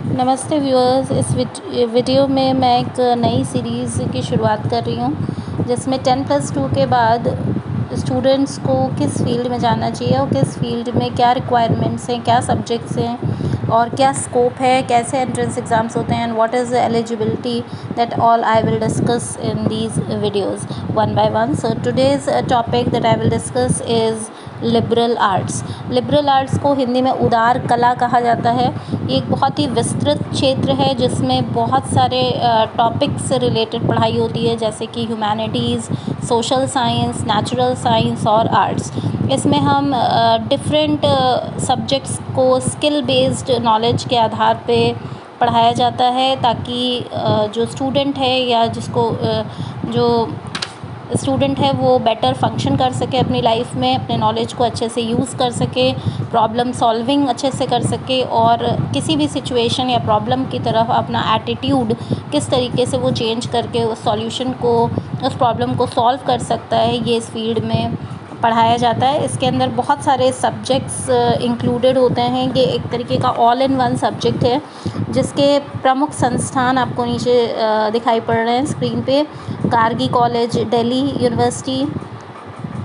नमस्ते व्यूअर्स। इस वीडियो में मैं एक नई सीरीज़ की शुरुआत कर रही हूँ जिसमें 10+2 के बाद स्टूडेंट्स को किस फील्ड में जाना चाहिए और किस फील्ड में क्या रिक्वायरमेंट्स हैं, क्या सब्जेक्ट्स हैं और क्या स्कोप है, कैसे एंट्रेंस एग्ज़ाम्स होते हैं and what is the eligibility, that all I will discuss in these videos one by one. So today's topic that I will discuss is liberal arts. Liberal arts को हिंदी में उदार कला कहा जाता है। ये एक बहुत ही विस्तृत क्षेत्र है जिसमें बहुत सारे टॉपिक्स से रिलेटेड पढ़ाई होती है, जैसे कि humanities, social science, natural science और आर्ट्स। इसमें हम डिफरेंट सब्जेक्ट्स को स्किल बेस्ड नॉलेज के आधार पे पढ़ाया जाता है, ताकि जो स्टूडेंट है या जो स्टूडेंट है वो बेटर फंक्शन कर सके अपनी लाइफ में, अपने नॉलेज को अच्छे से यूज़ कर सके, प्रॉब्लम सॉल्विंग अच्छे से कर सके और किसी भी सिचुएशन या प्रॉब्लम की तरफ अपना एटीट्यूड किस तरीके से वो चेंज करके उस सॉल्यूशन को, उस प्रॉब्लम को सॉल्व कर सकता है, ये इस फील्ड में पढ़ाया जाता है। इसके अंदर बहुत सारे सब्जेक्ट्स इंक्लूडेड होते हैं। ये एक तरीके का ऑल इन वन सब्जेक्ट है जिसके प्रमुख संस्थान आपको नीचे दिखाई पड़ रहे हैं स्क्रीन पे। Gargi college Delhi university,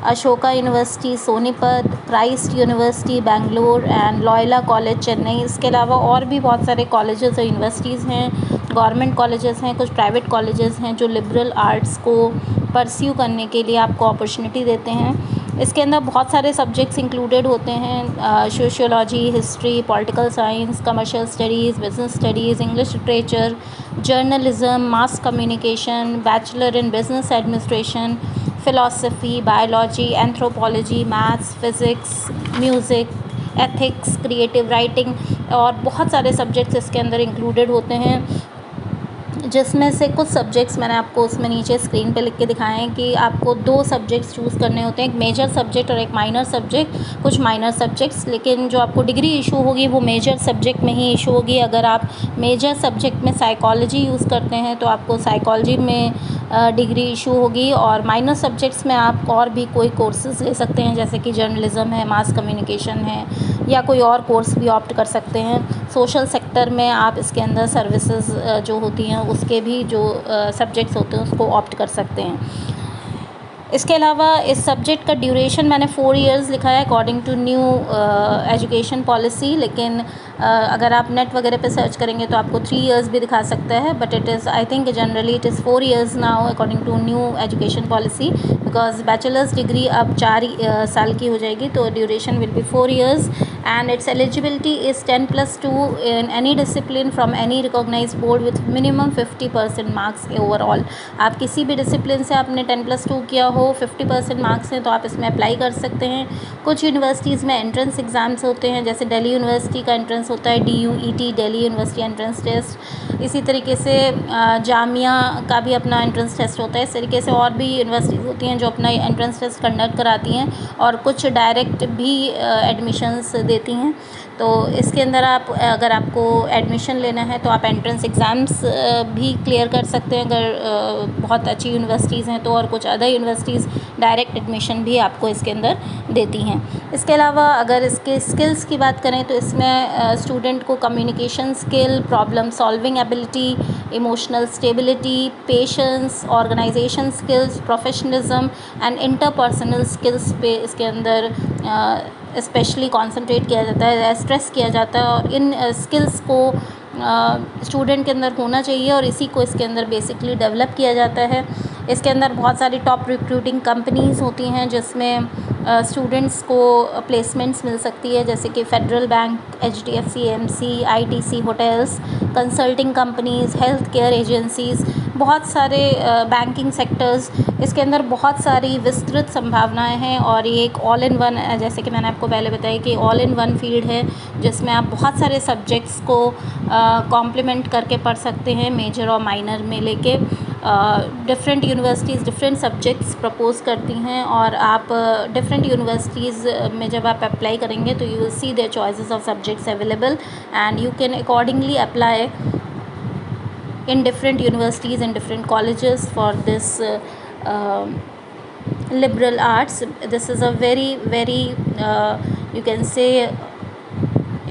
Ashoka university Sonipat, Christ university Bangalore and Loyola college Chennai. इसके अलावा और भी बहुत सारे कॉलेजेस और यूनिवर्सिटीज़ हैं, गवर्नमेंट कॉलेजेस हैं, कुछ प्राइवेट कॉलेजेस हैं जो लिबरल आर्ट्स को परस्यू करने के लिए आपको अपॉर्चुनिटी देते हैं। इसके अंदर बहुत सारे सब्जेक्ट्स इंक्लूडेड होते हैं, sociology, history, political science, commercial studies, business studies, English literature, journalism, mass communication, bachelor in business administration, philosophy, biology, anthropology, maths, physics, music, ethics, creative writing और बहुत सारे सब्जेक्ट्स इसके अंदर इंक्लूडेड होते हैं, जिसमें से कुछ सब्जेक्ट्स मैंने आपको उसमें नीचे स्क्रीन पे लिख के दिखाए हैं कि आपको 2 सब्जेक्ट्स चूज़ करने होते हैं, एक मेजर सब्जेक्ट और एक माइनर सब्जेक्ट, कुछ माइनर सब्जेक्ट्स। लेकिन जो आपको डिग्री इशू होगी वो मेजर सब्जेक्ट में ही इशू होगी। अगर आप मेजर सब्जेक्ट में साइकोलॉजी यूज़ करते हैं तो आपको साइकोलॉजी में डिग्री इशू होगी, और माइनर सब्जेक्ट्स में आप और भी कोई कोर्सेज़ ले सकते हैं, जैसे कि जर्नलिज़म है, मास कम्युनिकेशन है, या कोई और कोर्स भी ऑप्ट कर सकते हैं। सोशल सेक्टर में आप इसके अंदर सर्विसेज जो होती हैं उसके भी जो सब्जेक्ट्स होते हैं उसको ऑप्ट कर सकते हैं। इसके अलावा इस सब्जेक्ट का ड्यूरेशन मैंने 4 इयर्स लिखा है according to new education policy, लेकिन अगर आप नेट वगैरह पे सर्च करेंगे तो आपको 3 इयर्स भी दिखा सकता है, but it is, I think generally it is 4 years now according to new education policy, because bachelors degree अब 4 साल की हो जाएगी, तो duration will be 4 years and its eligibility is 10+2 in any discipline from any recognized board with minimum 50% marks overall। आप किसी भी discipline से आपने 10+2 किया हो, 50% मार्क्स हैं तो आप इसमें अप्लाई कर सकते हैं। कुछ यूनिवर्सिटीज़ में एंट्रेंस एग्ज़ाम्स होते हैं, जैसे दिल्ली यूनिवर्सिटी का एंट्रेंस होता है DUET, Delhi university entrance test. इसी तरीके से जामिया का भी अपना एंट्रेंस टेस्ट होता है। इस तरीके से और भी यूनिवर्सिटीज़ होती हैं जो अपना एंट्रेंस टेस्ट कंडक्ट कराती हैं, और कुछ डायरेक्ट भी एडमिशन्स देती हैं। तो इसके अंदर आप, अगर आपको एडमिशन लेना है तो आप एंट्रेंस एग्ज़ाम्स भी क्लियर कर सकते हैं अगर बहुत अच्छी यूनिवर्सिटीज़ हैं तो, और कुछ अदर यूनिवर्सिटीज़ डायरेक्ट एडमिशन भी आपको इसके अंदर देती हैं। इसके अलावा अगर इसके स्किल्स की बात करें तो इसमें स्टूडेंट को communication skill, problem solving ability, emotional stability, patience, organisation skills, professionalism and interpersonal skills पे इसके अंदर स्पेशली कॉन्संट्रेट किया जाता है, स्ट्रेस किया जाता है, और इन स्किल्स को स्टूडेंट के अंदर होना चाहिए और इसी को इसके अंदर बेसिकली डेवलप किया जाता है। इसके अंदर बहुत सारी टॉप रिक्रूटिंग कंपनीज़ होती हैं जिसमें स्टूडेंट्स को प्लेसमेंट्स मिल सकती है, जैसे कि federal bank, HDFC AMC, ITC hotels, consulting companies, health care agencies, बहुत सारे बैंकिंग सेक्टर्स। इसके अंदर बहुत सारी विस्तृत संभावनाएं हैं, और ये एक ऑल इन वन, जैसे कि मैंने आपको पहले बताया कि ऑल इन वन फील्ड है जिसमें आप बहुत सारे सब्जेक्ट्स को कॉम्प्लीमेंट करके पढ़ सकते हैं, मेजर और माइनर में लेके। Different universities different subjects propose करती हैं, और आप डिफरेंट यूनिवर्सिटीज़ में जब आप अप्लाई करेंगे तो you will see there choices of subjects available and you can accordingly apply in different universities and different colleges for this liberal arts. This is a very you can say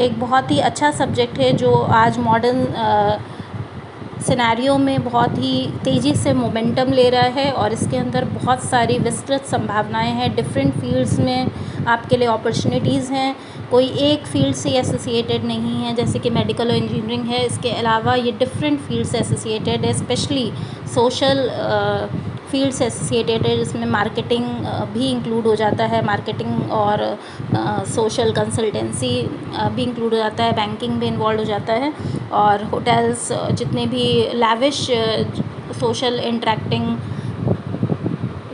एक बहुत ही अच्छा subject है जो आज modern scenario में बहुत ही तेज़ी से मोमेंटम ले रहा है और इसके अंदर बहुत सारी विस्तृत संभावनाएं हैं। डिफरेंट फील्ड्स में आपके लिए अपॉर्चुनिटीज़ हैं, कोई एक फील्ड से एसोसिएटेड नहीं है, जैसे कि मेडिकल और इंजीनियरिंग है। इसके अलावा ये डिफरेंट फील्ड से एसोसिएटेड है, स्पेशली सोशल फील्ड से एसोसिएटेड है, जिसमें मार्केटिंग भी इंक्लूड हो जाता है, मार्केटिंग और सोशल कंसल्टेंसी भी इंक्लूड हो जाता है, बैंकिंग भी इन्वॉल्व हो जाता है, और होटल्स, जितने भी lavish social interacting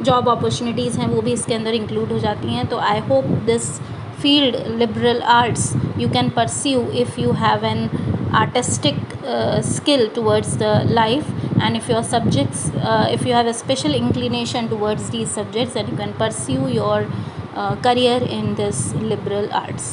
job opportunities हैं वो भी इसके अंदर इंक्लूड हो जाती हैं। तो I hope this field liberal arts you can pursue if you have an artistic skill towards the life, and if your subjects if you have a special inclination towards these subjects, then you can pursue your career in this liberal arts.